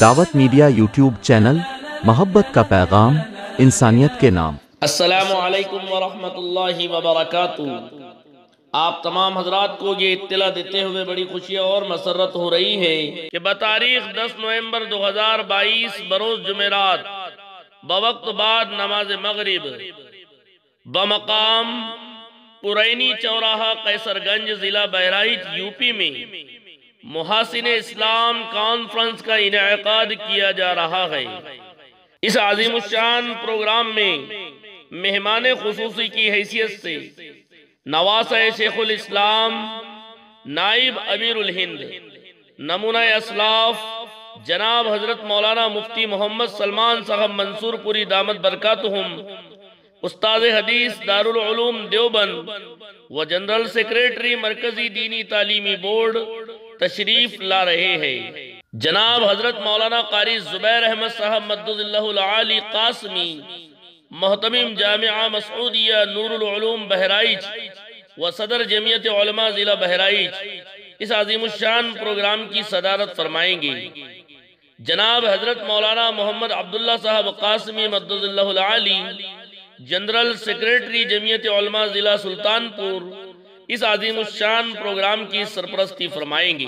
دعوت media YouTube channel, محبت کا پیغام، انسانیت کے نام۔ السلام علیکم ورحمۃ اللہ وبرکاتہ۔ آپ تمام حضرات کو یہ اطلاع دیتے ہوئے بڑی خوشی اور مسرت ہو رہی ہے کہ بتاریخ 10 نومبر 2022 بروز جمعرات بوقت بعد نماز مغرب بمقام پرینی چوراہا قیصر گنج ضلع بہرائچ یوپی میں محاسن اسلام کانفرنس کا انعقاد کیا جا رہا ہے۔ اس عظیم الشان پروگرام میں مہمان خصوصی کی حیثیت سے نواسہ شیخ الاسلام، نائب امیر الہند، نمونہ اسلاف جناب حضرت مولانا مفتی محمد سلمان صاحب منصور پوری دامت برکاتہم، استاد حدیث دارالعلوم دیوبند و جنرل سیکریٹری مرکزی دینی تعلیمی بورڈ تشریف لا رہے ہیں۔ جناب حضرت مولانا قاری زبیر احمد صاحب مدد اللہ العالی قاسمی، محتمم جامعہ مسعودیہ نور العلوم بہرائچ و صدر جمعیت علماء ضلع بہرائچ اس عظیم الشان پروگرام کی صدارت فرمائیں گے۔ جناب حضرت مولانا محمد عبداللہ صاحب قاسمی مدد اللہ العالی، جنرل سیکریٹری جمعیت علماء ضلع سلطان پور اس عظیم الشان پروگرام کی سرپرستی فرمائیں گے۔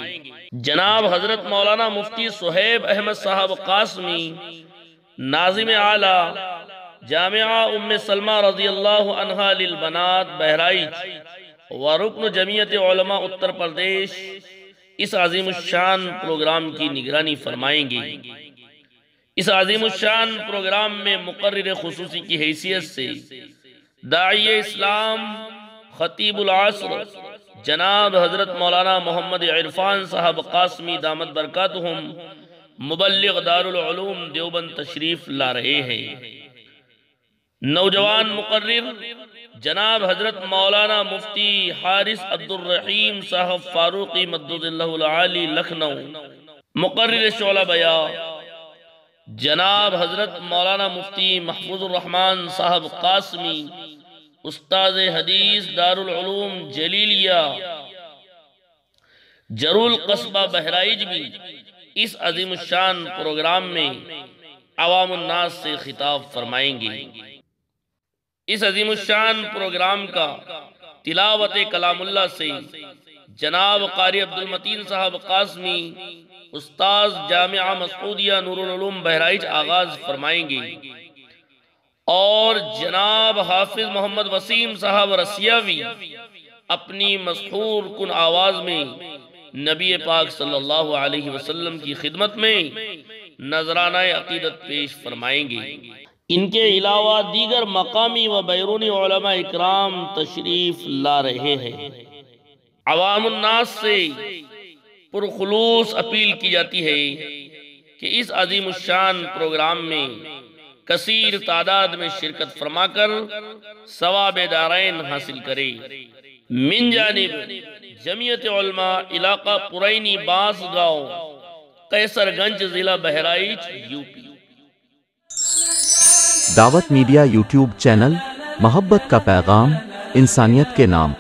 جناب حضرت مولانا مفتی صہیب احمد صاحب قاسمی، ناظم اعلیٰ جامعہ ام سلمہ رضی اللہ عنہا للبنات بہرائچ و رکن جمعیت علماء اتر پردیش اس عظیم الشان پروگرام کی نگرانی فرمائیں گے۔ اس عظیم الشان پروگرام میں مقرر خصوصی کی حیثیت سے داعی اسلام خطیب العصر جناب حضرت مولانا محمد عرفان صاحب قاسمی دامت برکاتہم، مبلغ دارالعلوم دیوبند تشریف لا رہے ہیں۔ نوجوان مقرر جناب حضرت مولانا مفتی حارث عبدالرحیم صاحب فاروقی مدد اللہ العالی لکھنؤ، مقرر شعلہ بیان جناب حضرت مولانا مفتی محفوظ الرحمن صاحب قاسمی، استاد حدیث دارالعلوم جلیلیہ جرول قصبہ بہرائچ بھی اس عظیم الشان پروگرام میں عوام الناس سے خطاب فرمائیں گے۔ اس عظیم الشان پروگرام کا تلاوت کلام اللہ سے جناب قاری عبدالمتین صاحب قاسمی، استاذ جامعہ مسعودیہ نور العلوم بہرائچ آغاز فرمائیں گے، اور جناب حافظ محمد وسیم صاحب رسیاوی اپنی مسحور کن آواز میں نبی پاک صلی اللہ علیہ وسلم کی خدمت میں نذرانہ عقیدت پیش فرمائیں گے۔ ان کے علاوہ دیگر مقامی و بیرونی علماء اکرام تشریف لا رہے ہیں۔ عوام الناس سے پرخلوص اپیل کی جاتی ہے کہ اس عظیم الشان پروگرام میں کثیر تعداد میں شرکت فرما کر ثواب دارین حاصل کرے۔ من جانب جمعیت علماء علاقہ پرینی باس گاؤں قیصر گنج ضلع بہرائچ یوپی۔ دعوت میڈیا یوٹیوب چینل، محبت کا پیغام، انسانیت کے نام۔